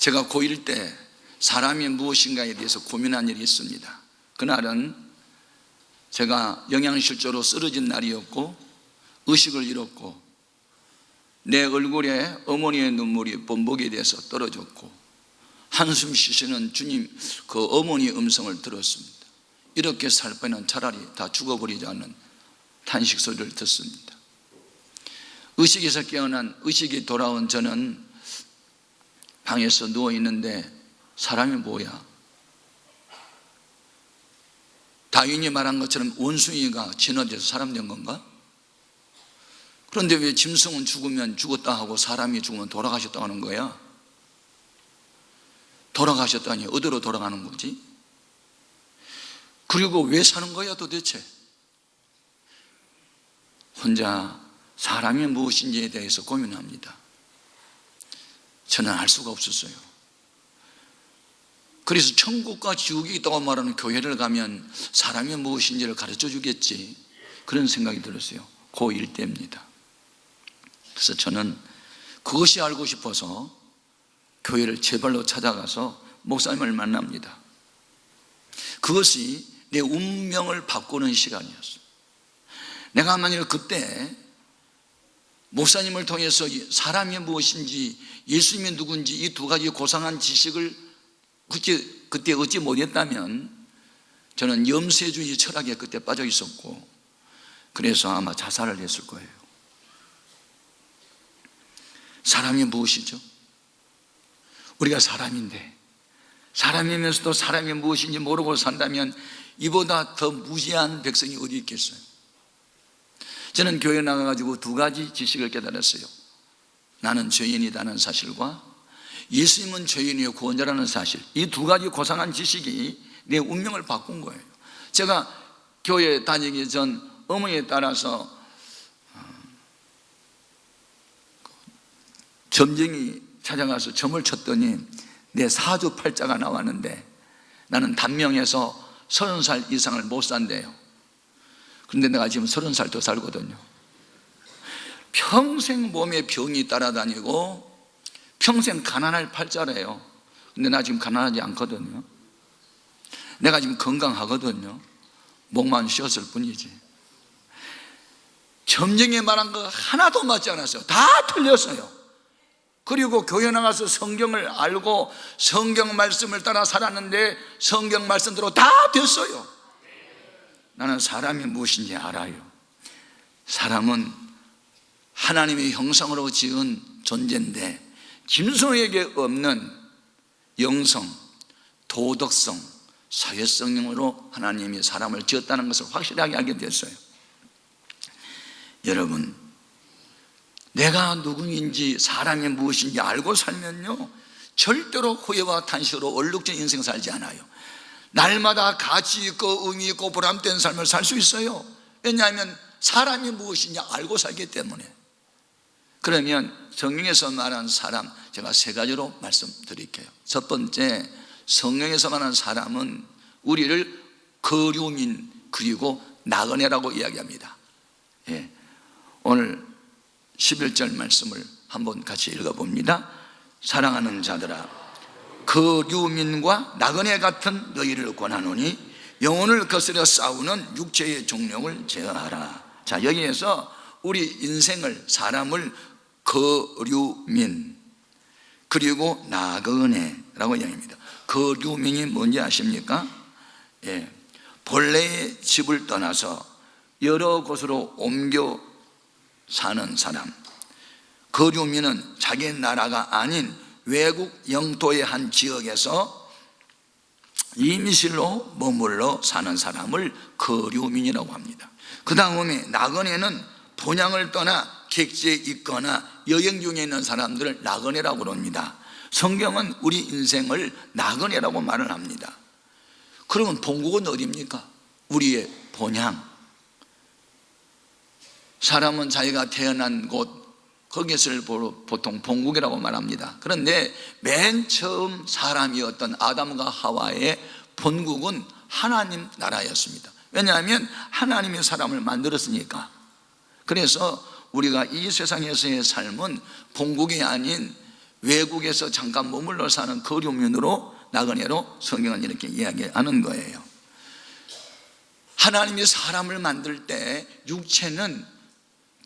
제가 고1 때 사람이 무엇인가에 대해서 고민한 일이 있습니다. 그날은 제가 영양실조로 쓰러진 날이었고 의식을 잃었고 내 얼굴에 어머니의 눈물이 범벅에 대해서 떨어졌고 한숨 쉬시는 주님 그 어머니의 음성을 들었습니다. 이렇게 살 바에는 차라리 다 죽어버리지 않는 탄식 소리를 듣습니다. 의식에서 깨어난 의식이 돌아온 저는 방에서 누워있는데 사람이 뭐야? 다윈이 말한 것처럼 원숭이가 진화돼서 사람 된 건가? 그런데 왜 짐승은 죽으면 죽었다 하고 사람이 죽으면 돌아가셨다 하는 거야? 돌아가셨다니 어디로 돌아가는 거지? 그리고 왜 사는 거야 도대체? 혼자 사람이 무엇인지에 대해서 고민합니다. 저는 알 수가 없었어요. 그래서 천국과 지옥이 있다고 말하는 교회를 가면 사람이 무엇인지를 가르쳐 주겠지, 그런 생각이 들었어요. 고1 때입니다. 그래서 저는 그것이 알고 싶어서 교회를 제 발로 찾아가서 목사님을 만납니다. 그것이 내 운명을 바꾸는 시간이었어요. 내가 만일 그때 목사님을 통해서 사람이 무엇인지 예수님이 누군지 이 두 가지 고상한 지식을 그때 얻지 못했다면 저는 염세주의 철학에 그때 빠져 있었고 그래서 아마 자살을 했을 거예요. 사람이 무엇이죠? 우리가 사람인데 사람이면서도 사람이 무엇인지 모르고 산다면 이보다 더 무지한 백성이 어디 있겠어요? 저는 교회 나가가지고 두 가지 지식을 깨달았어요. 나는 죄인이라는 사실과 예수님은 죄인이요 구원자라는 사실, 이 두 가지 고상한 지식이 내 운명을 바꾼 거예요. 제가 교회 다니기 전 어머니에 따라서 점쟁이 찾아가서 점을 쳤더니 내 사주팔자가 나왔는데 나는 단명해서 30살 이상을 못 산대요. 그런데 내가 지금 30살 더 살거든요. 평생 몸에 병이 따라다니고 평생 가난할 팔자래요. 근데 나 지금 가난하지 않거든요. 내가 지금 건강하거든요. 목만 쉬었을 뿐이지. 점쟁이 말한 거 하나도 맞지 않았어요. 다 틀렸어요. 그리고 교회 나가서 성경을 알고 성경 말씀을 따라 살았는데 성경 말씀대로 다 됐어요. 나는 사람이 무엇인지 알아요. 사람은 하나님의 형상으로 지은 존재인데 짐승에게 없는 영성, 도덕성, 사회성으로 하나님이 사람을 지었다는 것을 확실하게 알게 됐어요. 여러분, 내가 누구인지 사람이 무엇인지 알고 살면요 절대로 후회와 탄식으로 얼룩진 인생 살지 않아요. 날마다 가치 있고 의미 있고 보람된 삶을 살 수 있어요. 왜냐하면 사람이 무엇인지 알고 살기 때문에. 그러면 성경에서 말한 사람, 제가 세 가지로 말씀드릴게요. 첫 번째, 성경에서 말하는 사람은 우리를 거류민 그리고 나그네라고 이야기합니다. 오늘 11절 말씀을 한번 같이 읽어봅니다. 사랑하는 자들아, 거류민과 나그네 같은 너희를 권하노니 영혼을 거스려 싸우는 육체의 종력을 제어하라. 자, 여기에서 우리 인생을, 사람을 거류민 그리고 나그네라고 이야기합니다. 거류민이 뭔지 아십니까? 본래의 집을 떠나서 여러 곳으로 옮겨 사는 사람. 거류민은 자기 나라가 아닌 외국 영토의 한 지역에서 임실로 머물러 사는 사람을 거류민이라고 합니다. 그 다음에 나그네는 본향을 떠나 객지에 있거나 여행 중에 있는 사람들을 나그네라고 그럽니다. 성경은 우리 인생을 나그네라고 말을 합니다. 그러면 본국은 어디입니까? 우리의 본향. 사람은 자기가 태어난 곳, 거기를 보통 본국이라고 말합니다. 그런데 맨 처음 사람이었던 아담과 하와의 본국은 하나님 나라였습니다. 왜냐하면 하나님이 사람을 만들었으니까. 그래서 우리가 이 세상에서의 삶은 본국이 아닌 외국에서 잠깐 머물러 사는 거류민으로 나그네로 성경은 이렇게 이야기하는 거예요. 하나님이 사람을 만들 때 육체는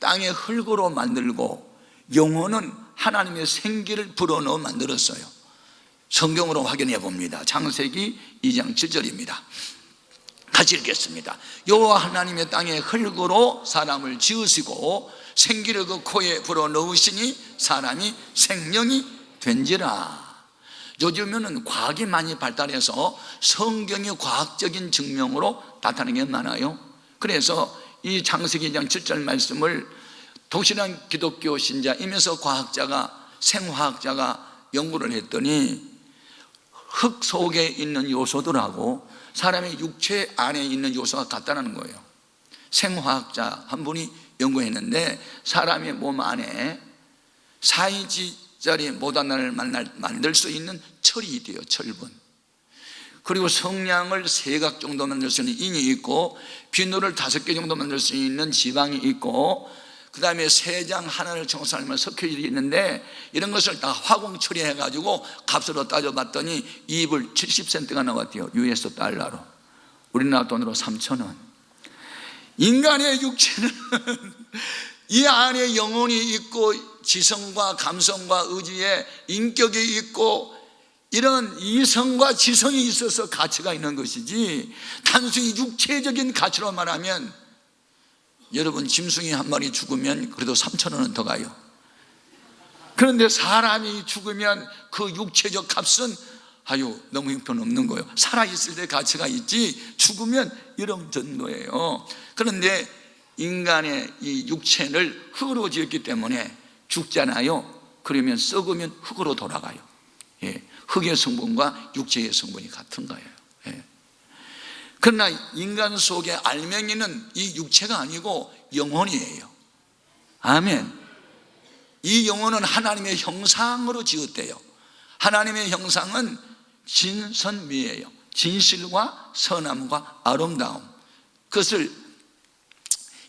땅의 흙으로 만들고 영혼은 하나님의 생기를 불어넣어 만들었어요. 성경으로 확인해 봅니다. 창세기 2장 7절입니다. 같이 읽겠습니다. 여호와 하나님의 땅의 흙으로 사람을 지으시고 생기를 그 코에 불어넣으시니 사람이 생명이 된지라. 요즘에는 과학이 많이 발달해서 성경의 과학적인 증명으로 나타나는 게 많아요. 그래서 이 창세기 2장 7절 말씀을 독실한 기독교 신자이면서 과학자가, 생화학자가 연구를 했더니 흙 속에 있는 요소들하고 사람의 육체 안에 있는 요소가 같다는 거예요. 생화학자 한 분이 연구했는데 사람의 몸 안에 4인치짜리 모단을 만들 수 있는 철이 있대요. 철분. 그리고 성냥을 3각 정도 만들 수 있는 인이 있고 비누를 5개 정도 만들 수 있는 지방이 있고 그 다음에 세장 하나를 청소하면 석회질이 있는데 이런 것을 다 화공 처리해가지고 값으로 따져봤더니 2불 70센트가 나왔대요. US 달러로. 우리나라 돈으로 3,000원. 인간의 육체는 이 안에 영혼이 있고 지성과 감성과 의지에 인격이 있고 이런 이성과 지성이 있어서 가치가 있는 것이지 단순히 육체적인 가치로 말하면 여러분 짐승이 한 마리 죽으면 그래도 3,000원은 더 가요. 그런데 사람이 죽으면 그 육체적 값은 너무 형편없는 거예요. 살아있을 때 가치가 있지 죽으면 이런 정도예요. 그런데 인간의 이 육체를 흙으로 지었기 때문에 죽잖아요. 그러면 썩으면 흙으로 돌아가요. 흙의 성분과 육체의 성분이 같은 거예요. 그러나 인간 속에 알맹이는 이 육체가 아니고 영혼이에요. 아멘. 이 영혼은 하나님의 형상으로 지었대요. 하나님의 형상은 진선미예요. 진실과 선함과 아름다움. 그것을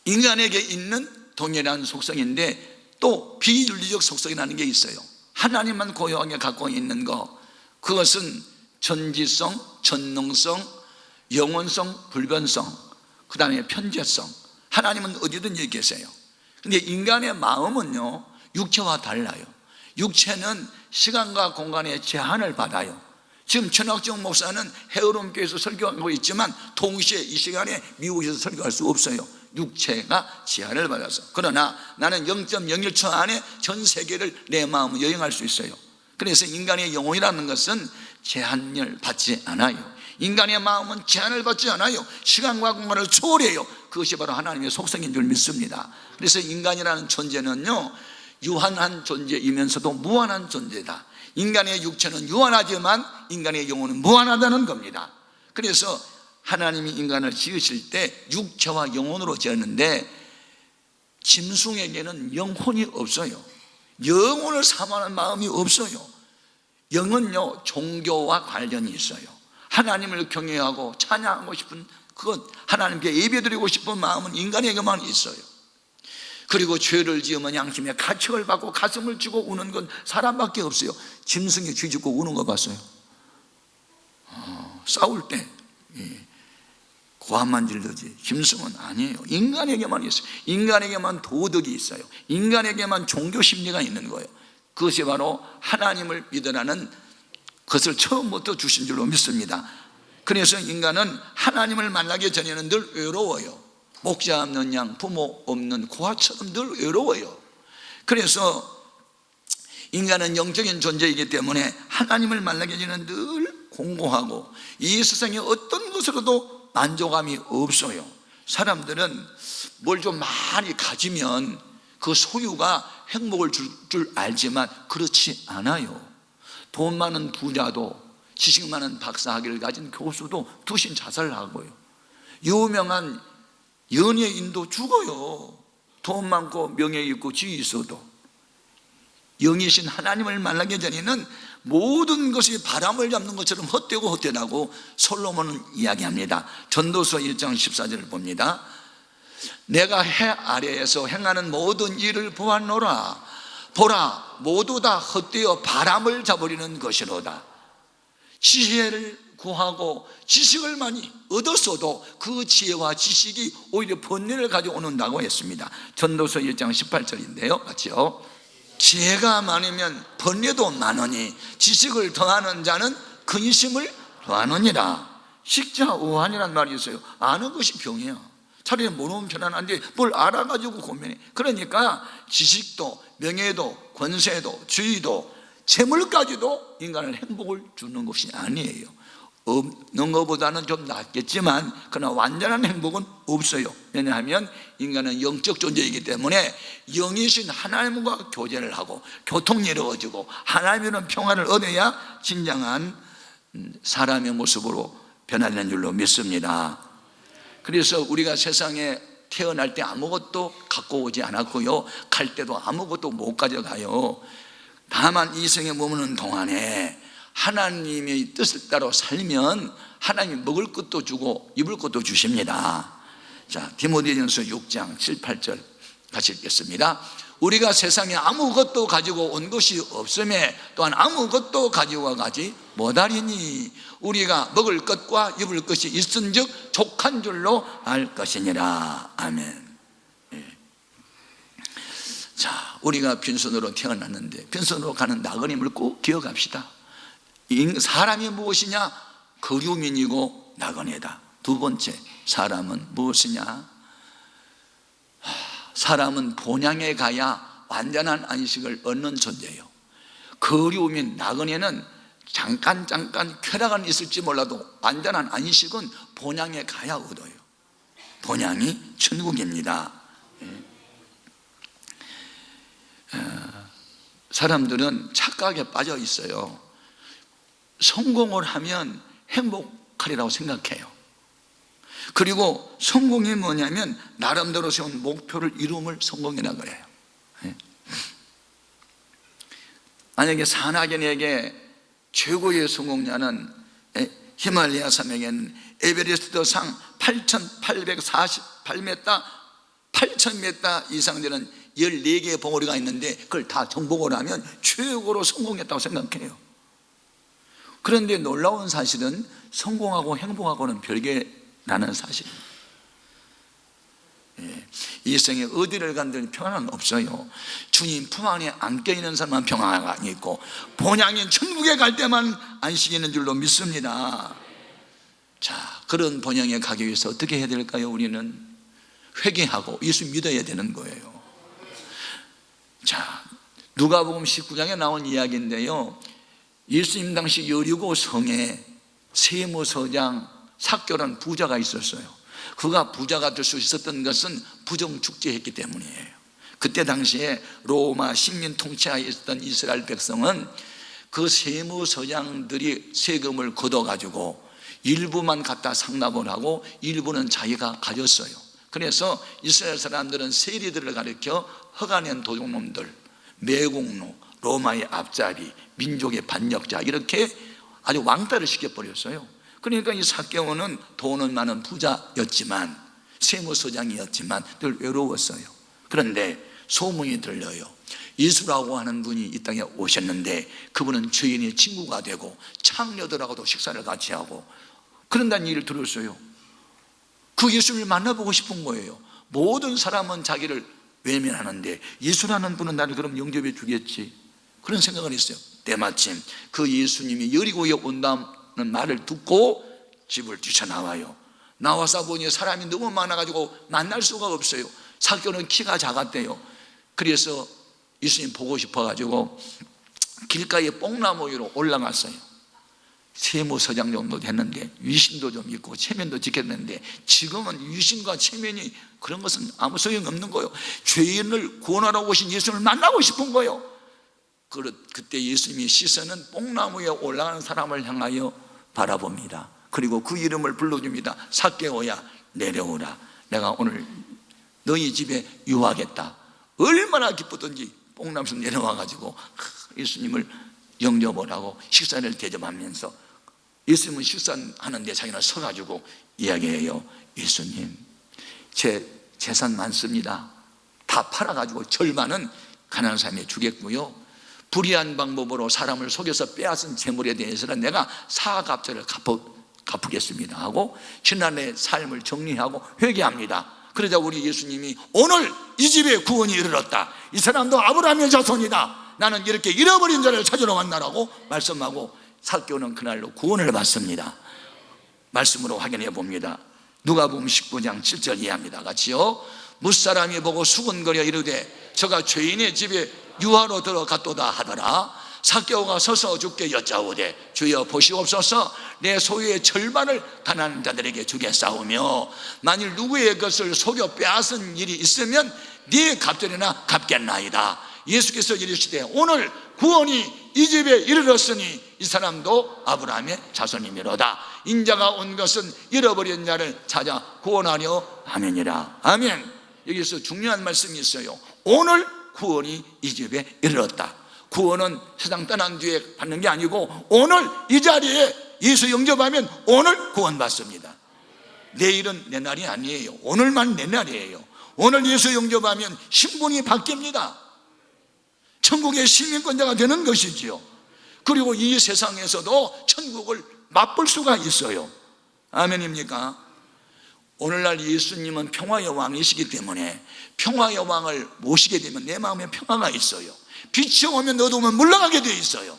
인간에게 있는 동일한 속성인데 또 비윤리적 속성이라는 게 있어요. 하나님만 고유하게 갖고 있는 거, 그것은 전지성, 전능성, 영원성, 불변성, 그 다음에 편재성. 하나님은 어디든지 계세요. 근데 인간의 마음은요 육체와 달라요. 육체는 시간과 공간의 제한을 받아요. 지금 천학정 목사는 헤어롬교에서 설교하고 있지만 동시에 이 시간에 미국에서 설교할 수 없어요. 육체가 제한을 받아서. 그러나 나는 0.01초 안에 전 세계를 내 마음으로 여행할 수 있어요. 그래서 인간의 영혼이라는 것은 제한을 받지 않아요. 인간의 마음은 제한을 받지 않아요. 시간과 공간을 초월해요. 그것이 바로 하나님의 속성인 줄 믿습니다. 그래서 인간이라는 존재는요 유한한 존재이면서도 무한한 존재다. 인간의 육체는 유한하지만 인간의 영혼은 무한하다는 겁니다. 그래서 하나님이 인간을 지으실 때 육체와 영혼으로 지었는데 짐승에게는 영혼이 없어요. 영혼을 사모하는 마음이 없어요. 영은요 종교와 관련이 있어요. 하나님을 경외하고 찬양하고 싶은 그것, 하나님께 예배드리고 싶은 마음은 인간에게만 있어요. 그리고 죄를 지으면 양심의 가책을 받고 가슴을 쥐고 우는 건 사람밖에 없어요. 짐승이 쥐 짚고 우는 거 봤어요? 싸울 때 고함만 질르지 짐승은 아니에요. 인간에게만 있어요. 인간에게만 도덕이 있어요. 인간에게만 종교 심리가 있는 거예요. 그것이 바로 하나님을 믿으라는 그것을 처음부터 주신 줄로 믿습니다. 그래서 인간은 하나님을 만나기 전에는 늘 외로워요. 목자 없는 양, 부모 없는 고아처럼 늘 외로워요. 그래서 인간은 영적인 존재이기 때문에 하나님을 만나기 전에는 늘 공고하고 이 세상에 어떤 것으로도 만족감이 없어요. 사람들은 뭘 좀 많이 가지면 그 소유가 행복을 줄 알지만 그렇지 않아요. 돈 많은 부자도 지식 많은 박사학위를 가진 교수도 투신 자살을 하고요. 유명한 연예인도 죽어요. 돈 많고 명예 있고 지위 있어도. 영이신 하나님을 만나기 전에는 모든 것이 바람을 잡는 것처럼 헛되고 헛되다고 솔로몬은 이야기합니다. 전도서 1장 14절을 봅니다. 내가 해 아래에서 행하는 모든 일을 보았노라. 보라, 모두 다 헛되어 바람을 잡으려는 것이로다. 지혜를 구하고 지식을 많이 얻었어도 그 지혜와 지식이 오히려 번뇌를 가져오는다고 했습니다. 전도서 1장 18절인데요 같이요. 지혜가 많으면 번뇌도 많으니 지식을 더하는 자는 근심을 더하느니라. 식자우환이라는 말이 있어요. 아는 것이 병이야. 차라리 모르면 편안한데 뭘 알아가지고 고민해. 그러니까 지식도 명예도 권세도 주의도 재물까지도 인간을 행복을 주는 것이 아니에요. 없는 것보다는 좀 낫겠지만 그러나 완전한 행복은 없어요. 왜냐하면 인간은 영적 존재이기 때문에 영이신 하나님과 교제를 하고 교통이 이루어지고 하나님이란 평화를 얻어야 진정한 사람의 모습으로 변하는 줄로 믿습니다. 그래서 우리가 세상에 태어날 때 아무것도 갖고 오지 않았고요, 갈 때도 아무것도 못 가져가요. 다만 이 생에 머무는 동안에 하나님의 뜻을 따라 살면 하나님이 먹을 것도 주고 입을 것도 주십니다. 자, 디모데전서 6장 7, 8절 같이 읽겠습니다. 우리가 세상에 아무것도 가지고 온 것이 없음에 또한 아무것도 가지고 가지 못하리니 우리가 먹을 것과 입을 것이 있은즉 족한 줄로 알 것이니라. 아멘. 자, 우리가 빈손으로 태어났는데 빈손으로 가는 나그네임을 꼭 기억합시다. 사람이 무엇이냐? 거류민이고 나그네다. 두 번째, 사람은 무엇이냐? 사람은 본향에 가야 완전한 안식을 얻는 존재예요. 거류민 나그네는 잠깐 쾌락은 있을지 몰라도 완전한 안식은 본향에 가야 얻어요. 본향이 천국입니다. 사람들은 착각에 빠져 있어요. 성공을 하면 행복하리라고 생각해요. 그리고 성공이 뭐냐면 나름대로 세운 목표를 이루면 성공이라고 그래요. 만약에 산악인에게 최고의 성공자는 히말라야 산맥에는 에베레스트 상 8,848m 8,000m 이상 되는 14개의 봉우리가 있는데 그걸 다 정복을 하면 최고로 성공했다고 생각해요. 그런데 놀라운 사실은 성공하고 행복하고는 별개라는 사실입니다. 이 생에 어디를 간들 평안은 없어요. 주님 품 안에 안겨 있는 사람만 평안가 있고 본향인 천국에 갈 때만 안식이 있는 줄로 믿습니다. 자, 그런 본향에 가기 위해서 어떻게 해야 될까요? 우리는 회개하고 예수 믿어야 되는 거예요. 자, 누가복음 19장에 나온 이야기인데요, 예수님 당시 여리고 성에 세무서장 삭개라는 부자가 있었어요. 그가 부자가 될 수 있었던 것은 부정축제했기 때문이에요. 그때 당시에 로마 식민 통치하에 있었던 이스라엘 백성은 그 세무서장들이 세금을 걷어가지고 일부만 갖다 상납을 하고 일부는 자기가 가졌어요. 그래서 이스라엘 사람들은 세리들을 가리켜 허가낸 도둑놈들, 매국노, 로마의 앞잡이, 민족의 반역자 이렇게 아주 왕따를 시켜버렸어요. 그러니까 이 삭개오는 돈은 많은 부자였지만 세무서장이었지만 늘 외로웠어요. 그런데 소문이 들려요. 예수라고 하는 분이 이 땅에 오셨는데 그분은 죄인의 친구가 되고 창녀들하고도 식사를 같이 하고 그런다는 얘기를 들었어요. 그 예수를 만나보고 싶은 거예요. 모든 사람은 자기를 외면하는데 예수라는 분은 나를 그럼 영접해 주겠지, 그런 생각을 했어요. 때마침 그 예수님이 여리고에 온다는 말을 듣고 집을 뛰쳐나와요. 나와서 보니 사람이 너무 많아가지고 만날 수가 없어요. 삭개오는 키가 작았대요. 그래서 예수님 보고 싶어가지고 길가에 뽕나무 위로 올라갔어요. 세무서장 정도 됐는데 위신도 좀 있고 체면도 지켰는데 지금은 위신과 체면이 그런 것은 아무 소용없는 거예요. 죄인을 구원하러 오신 예수님을 만나고 싶은 거예요. 그때 예수님의 시선은 뽕나무에 올라가는 사람을 향하여 바라봅니다. 그리고 그 이름을 불러줍니다. 삭개오야 내려오라, 내가 오늘 너희 집에 유하겠다. 얼마나 기쁘던지 뽕나무에서 내려와가지고 예수님을 영접을 하고 식사를 대접하면서 예수님은 식사하는데 자기는 서가지고 이야기해요. 예수님, 제 재산 많습니다. 다 팔아가지고 절반은 가난한 사람에게 주겠고요, 불의한 방법으로 사람을 속여서 빼앗은 재물에 대해서는 내가 사과값제를 갚으겠습니다 하고 지난해 삶을 정리하고 회개합니다. 그러자 우리 예수님이 오늘 이 집에 구원이 이르렀다, 이 사람도 아브라함의 자손이다, 나는 이렇게 잃어버린 자를 찾으러 왔나라고 말씀하고 삭개오는 그날로 구원을 받습니다. 말씀으로 확인해 봅니다. 누가복음 19장 7절 이해합니다. 같이요. 무사람이 보고 수군거려 이르되 저가 죄인의 집에 유하로 들어갔도다 하더라. 삭개오가 서서 주께 여짜오되 주여 보시옵소서, 내 소유의 절반을 가난한 자들에게 주겠사오며 만일 누구의 것을 속여 빼앗은 일이 있으면 네 갑절이나 갚겠나이다. 예수께서 이르시되 오늘 구원이 이 집에 이르렀으니 이 사람도 아브라함의 자손이미로다. 인자가 온 것은 잃어버린 자를 찾아 구원하려 함이니라. 아멘. 여기서 중요한 말씀이 있어요. 오늘 구원이 이 집에 이르렀다. 구원은 세상 떠난 뒤에 받는 게 아니고 오늘 이 자리에 예수 영접하면 오늘 구원받습니다. 내일은 내 날이 아니에요. 오늘만 내 날이에요. 오늘 예수 영접하면 신분이 바뀝니다. 천국의 시민권자가 되는 것이지요. 그리고 이 세상에서도 천국을 맛볼 수가 있어요. 아멘입니까? 오늘날 예수님은 평화의 왕이시기 때문에 평화의 왕을 모시게 되면 내 마음에 평화가 있어요. 빛이 오면 어두우면 물러가게 되어 있어요.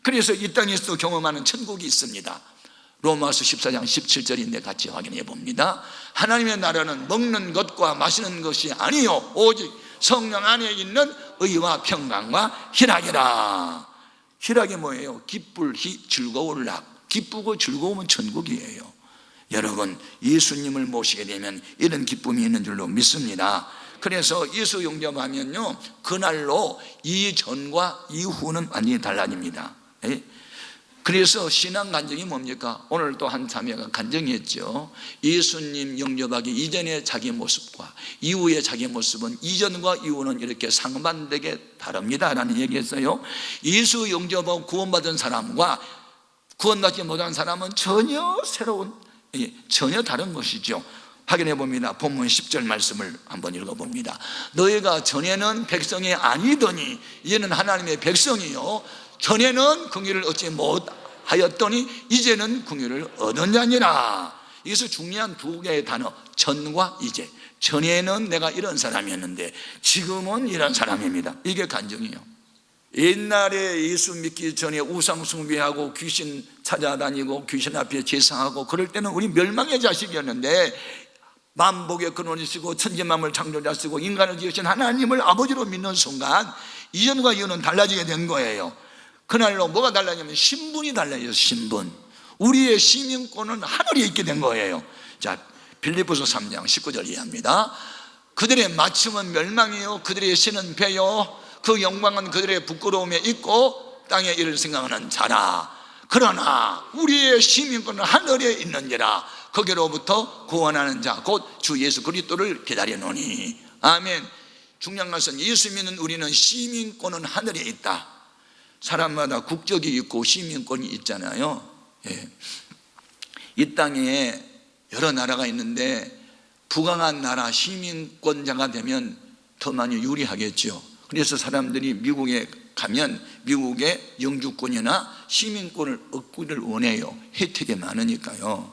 그래서 이 땅에서도 경험하는 천국이 있습니다. 로마서 14장 17절인데 같이 확인해 봅니다. 하나님의 나라는 먹는 것과 마시는 것이 아니요 오직 성령 안에 있는 의와 평강과 희락이라. 희락이 뭐예요? 기쁠, 즐거울 락. 기쁘고 즐거우면 천국이에요. 여러분, 예수님을 모시게 되면 이런 기쁨이 있는 줄로 믿습니다. 그래서 예수 영접하면요, 그날로 이전과 이후는 완전히 달라집니다. 그래서 신앙 간증이 뭡니까? 오늘 또 한 자매가 간증했죠. 예수님 영접하기 이전의 자기 모습과 이후의 자기 모습은 이전과 이후는 이렇게 상반되게 다릅니다 라는 얘기했어요. 예수 영접하고 구원받은 사람과 구원받지 못한 사람은 전혀 새로운, 전혀 다른 것이죠. 확인해 봅니다. 본문 10절 말씀을 한번 읽어봅니다. 너희가 전에는 백성이 아니더니 이제는 하나님의 백성이요 전에는 긍휼을 얻지 못하였더니 이제는 긍휼을 얻은 자니라. 여기서 중요한 두 개의 단어, 전과 이제. 전에는 내가 이런 사람이었는데 지금은 이런 사람입니다. 이게 간증이에요. 옛날에 예수 믿기 전에 우상 숭배하고 귀신 찾아다니고 귀신 앞에 제사하고 그럴 때는 우리 멸망의 자식이었는데 만복의 근원이시고 천지만물 창조자시고 인간을 지으신 하나님을 아버지로 믿는 순간 이전과 이후는 달라지게 된 거예요. 그날로 뭐가 달라지냐면 신분이 달라져요. 신분. 우리의 시민권은 하늘에 있게 된 거예요. 자, 빌립보서 3장 19절 이해합니다. 그들의 마침은 멸망이요 그들의 신은 배요 그 영광은 그들의 부끄러움에 있고 땅에 이를 생각하는 자라. 그러나 우리의 시민권은 하늘에 있는지라 거기로부터 구원하는 자 곧 주 예수 그리스도를 기다리노니. 아멘. 중요한 것은 예수 믿는 우리는 시민권은 하늘에 있다. 사람마다 국적이 있고 시민권이 있잖아요. 이 땅에 여러 나라가 있는데 부강한 나라 시민권자가 되면 더 많이 유리하겠죠. 그래서 사람들이 미국에 가면 미국의 영주권이나 시민권을 얻기를 원해요. 혜택이 많으니까요.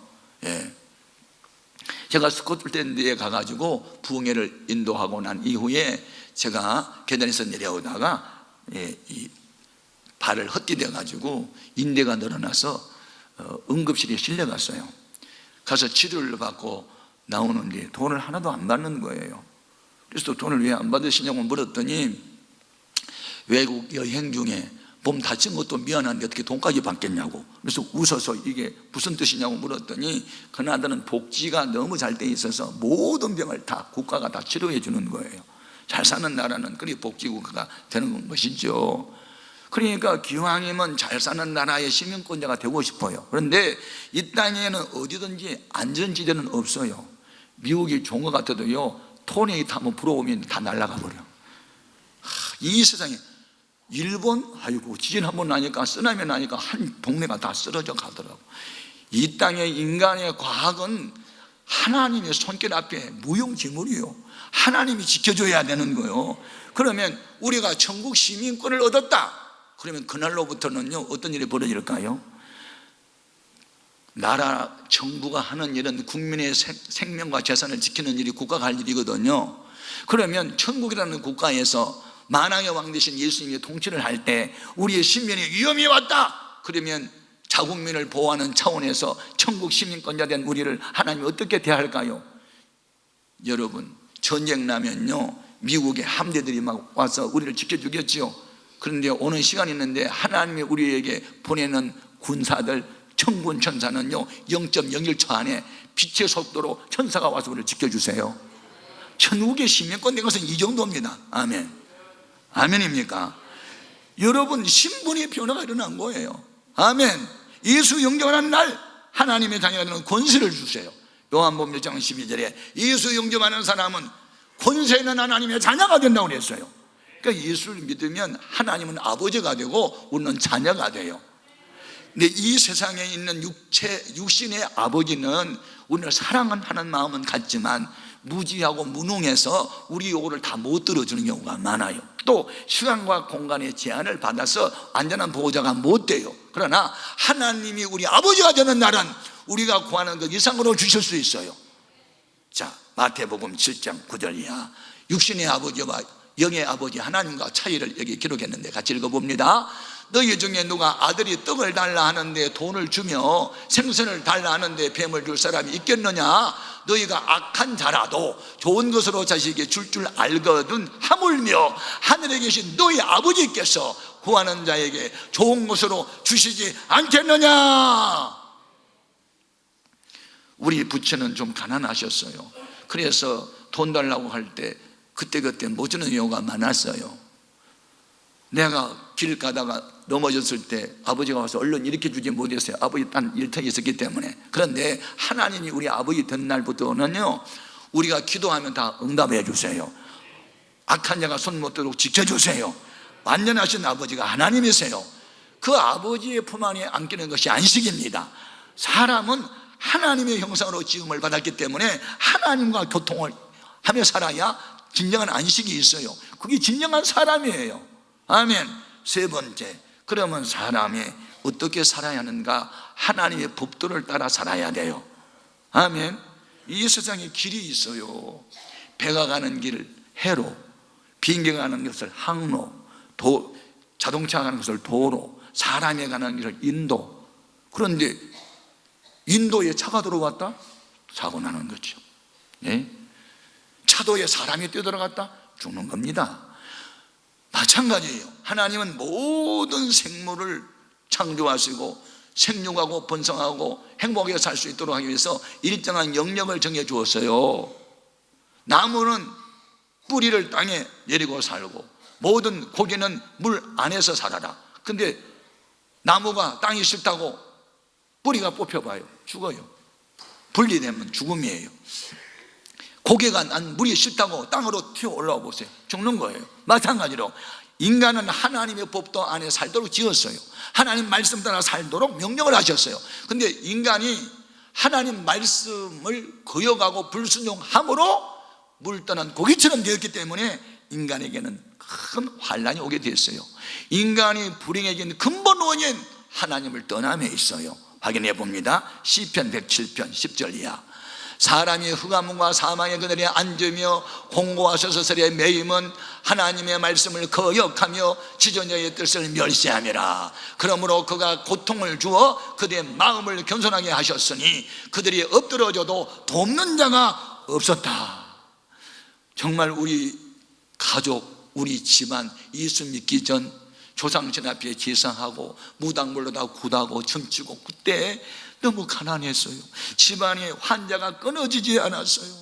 제가 스코틀랜드에 가가지고 부흥회를 인도하고 난 이후에 제가 계단에서 내려오다가 이 발을 헛디뎌 가지고 인대가 늘어나서 응급실에 실려갔어요. 가서 치료를 받고 나오는데 돈을 하나도 안 받는 거예요. 그래서 돈을 왜 안 받으시냐고 물었더니 외국 여행 중에 몸 다친 것도 미안한데 어떻게 돈까지 받겠냐고. 그래서 웃어서 이게 무슨 뜻이냐고 물었더니 그나들은 복지가 너무 잘 돼 있어서 모든 병을 다 국가가 다 치료해 주는 거예요. 잘 사는 나라는 그리 복지국가가 되는 것이죠. 그러니까 기왕이면 잘 사는 나라의 시민권자가 되고 싶어요. 그런데 이 땅에는 어디든지 안전지대는 없어요. 미국이 좋은 것 같아도요 토네이도 한번 불어오면 다 날아가 버려. 이 세상에 일본, 아이고 지진 한번 나니까 쓰나미 나니까 한 동네가 다 쓰러져 가더라고. 이 땅의 인간의 과학은 하나님의 손길 앞에 무용지물이요. 하나님이 지켜줘야 되는 거예요. 그러면 우리가 천국 시민권을 얻었다. 그러면 그날로부터는요, 어떤 일이 벌어질까요? 나라 정부가 하는 일은 국민의 생명과 재산을 지키는 일이 국가가 할 일이거든요. 그러면 천국이라는 국가에서 만왕의 왕 되신 예수님이 통치를 할 때 우리의 신변에 위험이 왔다. 그러면 자국민을 보호하는 차원에서 천국 시민권자 된 우리를 하나님이 어떻게 대할까요? 여러분, 전쟁 나면요, 미국의 함대들이 막 와서 우리를 지켜주겠지요. 그런데 오는 시간이 있는데 하나님이 우리에게 보내는 군사들, 천군 천사는요 0.01초 안에 빛의 속도로 천사가 와서 우리를 지켜주세요. 천국의 시민권 된 것은 이 정도입니다. 아멘. 아멘입니까? 여러분, 신분의 변화가 일어난 거예요. 아멘. 예수 영접하는 날 하나님의 자녀가 되는 권세를 주세요. 요한복음 1장 12절에 예수 영접하는 사람은 권세 있는 하나님의 자녀가 된다고 그랬어요. 그러니까 예수를 믿으면 하나님은 아버지가 되고 우리는 자녀가 돼요. 근데 이 세상에 있는 육신의 아버지는 우리를 사랑하는 마음은 같지만 무지하고 무능해서 우리 요구를 다 못 들어주는 경우가 많아요. 또 시간과 공간의 제한을 받아서 안전한 보호자가 못 돼요. 그러나 하나님이 우리 아버지가 되는 날은 우리가 구하는 것 이상으로 주실 수 있어요. 자, 마태복음 7장 9절 이하, 육신의 아버지와 영의 아버지 하나님과 차이를 여기 기록했는데 같이 읽어봅니다. 너희 중에 누가 아들이 떡을 달라 하는데 돈을 주며 생선을 달라 하는데 뱀을 줄 사람이 있겠느냐? 너희가 악한 자라도 좋은 것으로 자식에게 줄 알거든 하물며 하늘에 계신 너희 아버지께서 구하는 자에게 좋은 것으로 주시지 않겠느냐? 우리 부처는 좀 가난하셨어요. 그래서 돈 달라고 할 때 그때 못 주는 경우가 많았어요. 내가 길 가다가 넘어졌을 때 아버지가 와서 얼른 일으켜 주지 못했어요. 아버지 딴 일터에 있었기 때문에. 그런데 하나님이 우리 아버지 된 날부터는요, 우리가 기도하면 다 응답해 주세요. 악한 자가 손 못 대도록 지켜주세요. 완전하신 아버지가 하나님이세요. 그 아버지의 품 안에 안기는 것이 안식입니다. 사람은 하나님의 형상으로 지음을 받았기 때문에 하나님과 교통을 하며 살아야 진정한 안식이 있어요. 그게 진정한 사람이에요. 아멘. 세 번째, 그러면 사람이 어떻게 살아야 하는가? 하나님의 법도를 따라 살아야 돼요. 아멘. 이 세상에 길이 있어요. 배가 가는 길을 해로, 비행기가 가는 것을 항로, 자동차가 가는 것을 도로, 사람이 가는 길을 인도. 그런데 인도에 차가 들어왔다? 사고 나는 거죠. 예? 차도에 사람이 뛰어들어갔다? 죽는 겁니다. 마찬가지예요. 하나님은 모든 생물을 창조하시고 생육하고 번성하고 행복하게 살 수 있도록 하기 위해서 일정한 영역을 정해 주었어요. 나무는 뿌리를 땅에 내리고 살고 모든 고기는 물 안에서 살아라. 근데 나무가 땅이 싫다고 뿌리가 뽑혀봐요. 죽어요. 분리되면 죽음이에요. 고개가 난 물이 싫다고 땅으로 튀어 올라와 보세요. 죽는 거예요. 마찬가지로 인간은 하나님의 법도 안에 살도록 지었어요. 하나님 말씀 따라 살도록 명령을 하셨어요. 근데 인간이 하나님 말씀을 거역하고 불순종함으로 물 떠난 고기처럼 되었기 때문에 인간에게는 큰 환란이 오게 됐어요. 인간이 불행해진 근본 원인, 하나님을 떠남에 있어요. 확인해 봅니다. 시편 107편 10절 이하. 사람이 흑암과 사망의 그늘에 앉으며 공고와 서서설에 매임은 하나님의 말씀을 거역하며 지존자의 뜻을 멸시함이라. 그러므로 그가 고통을 주어 그들의 마음을 겸손하게 하셨으니 그들이 엎드러져도 돕는 자가 없었다. 정말 우리 가족, 우리 집안 예수 믿기 전 조상신 앞에 제사하고 무당벌로 다 굿하고 춤추고 그때 너무 가난했어요. 집안에 환자가 끊어지지 않았어요.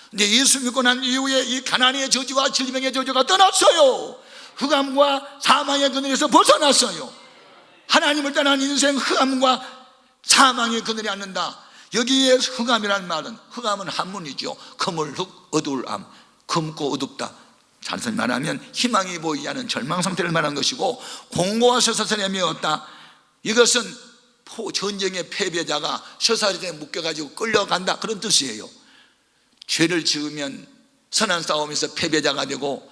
근데 예수 믿고 난 이후에 이 가난의 저주와 질병의 저주가 떠났어요. 흑암과 사망의 그늘에서 벗어났어요. 하나님을 떠난 인생, 흑암과 사망의 그늘에 앉는다. 여기에 흑암이라는 말은, 흑암은 한문이죠. 거물흑, 어두울 암, 검고 어둡다. 단순히 말하면 희망이 보이지 않은 절망 상태를 말한 것이고, 공고와 서서설에 메었다. 이것은 전쟁의 패배자가 쇠사슬에 묶여가지고 끌려간다, 그런 뜻이에요. 죄를 지으면 선한 싸움에서 패배자가 되고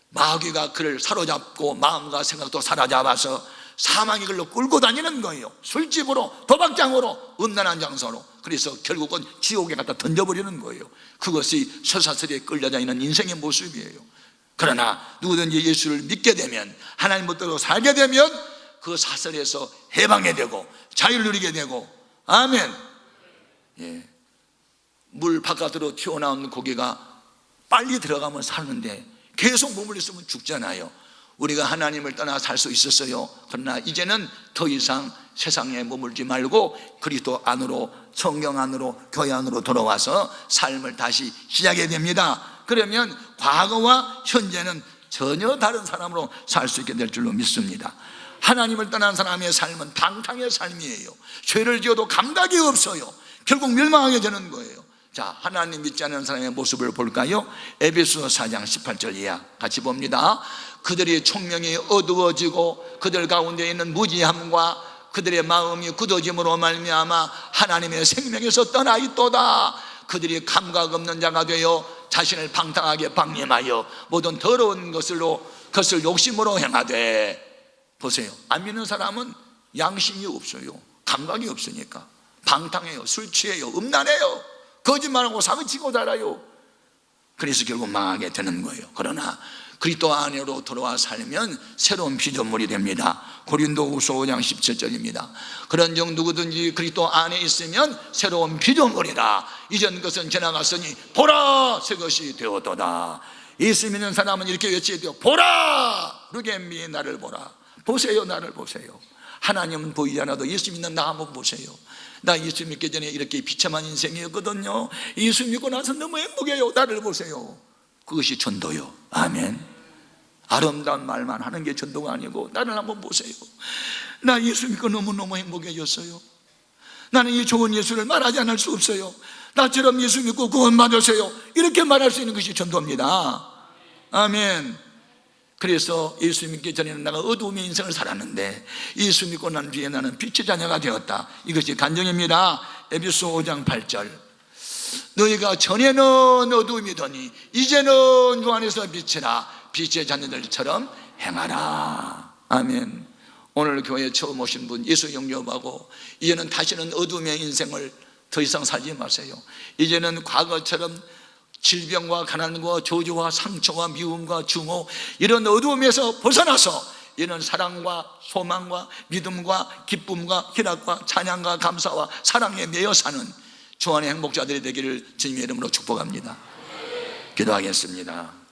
마귀가 그를 사로잡고 마음과 생각도 사로잡아서 사망의 길로 끌고 다니는 거예요. 술집으로, 도박장으로, 음란한 장소로. 그래서 결국은 지옥에 갖다 던져버리는 거예요. 그것이 쇠사슬에 끌려다니는 인생의 모습이에요. 그러나 누구든지 예수를 믿게 되면, 하나님 뜻대로 살게 되면 그 사슬에서 해방이 되고 자유를 누리게 되고, 아멘. 예. 물 바깥으로 튀어나온 고기가 빨리 들어가면 사는데 계속 머물러 있으면 죽잖아요. 우리가 하나님을 떠나 살 수 있었어요. 그러나 이제는 더 이상 세상에 머물지 말고 그리스도 안으로, 성경 안으로, 교회 안으로 돌아와서 삶을 다시 시작해야 됩니다. 그러면 과거와 현재는 전혀 다른 사람으로 살 수 있게 될 줄로 믿습니다. 하나님을 떠난 사람의 삶은 방탕의 삶이에요. 죄를 지어도 감각이 없어요. 결국 멸망하게 되는 거예요. 자, 하나님 믿지 않는 사람의 모습을 볼까요? 에베소서 4장 18절 이하 같이 봅니다. 그들의 총명이 어두워지고 그들 가운데 있는 무지함과 그들의 마음이 굳어짐으로 말미암아 하나님의 생명에서 떠나 있도다. 그들이 감각 없는 자가 되어 자신을 방탕하게 방임하여 모든 더러운 것을 욕심으로 행하되. 보세요, 안 믿는 사람은 양심이 없어요. 감각이 없으니까 방탕해요, 술 취해요, 음란해요, 거짓말하고 사기치고 살아요. 그래서 결국 망하게 되는 거예요. 그러나 그리스도 안으로 들어와 살면 새로운 피조물이 됩니다. 고린도후서 5장 17절입니다. 그런즉 누구든지 그리스도 안에 있으면 새로운 피조물이라. 이전 것은 지나갔으니 보라, 새 것이 되었도다. 예수 믿는 사람은 이렇게 외쳐야 돼요. 보라, 르겜미 나를 보라. 보세요, 나를 보세요. 하나님은 보이지 않아도 예수 믿는 나 한번 보세요. 나 예수 믿기 전에 이렇게 비참한 인생이었거든요. 예수 믿고 나서 너무 행복해요. 나를 보세요. 그것이 전도요. 아멘. 아름다운 말만 하는 게 전도가 아니고 나를 한번 보세요. 나 예수 믿고 너무너무 행복해졌어요. 나는 이 좋은 예수를 말하지 않을 수 없어요. 나처럼 예수 믿고 구원 받으세요. 이렇게 말할 수 있는 것이 전도입니다. 아멘. 그래서 예수 믿기 전에는 내가 어두움의 인생을 살았는데 예수 믿고 난 뒤에 나는 빛의 자녀가 되었다. 이것이 간증입니다. 에베소 5장 8절. 너희가 전에는 어두움이더니 이제는 주 안에서 빛이라. 빛의 자녀들처럼 행하라. 아멘. 오늘 교회에 처음 오신 분 예수 영접하고 이제는 다시는 어두움의 인생을 더 이상 살지 마세요. 이제는 과거처럼 질병과 가난과 저주와 상처와 미움과 증오, 이런 어두움에서 벗어나서 이런 사랑과 소망과 믿음과 기쁨과 희락과 찬양과 감사와 사랑에 매여 사는 주 안의 행복자들이 되기를 주님의 이름으로 축복합니다. 기도하겠습니다.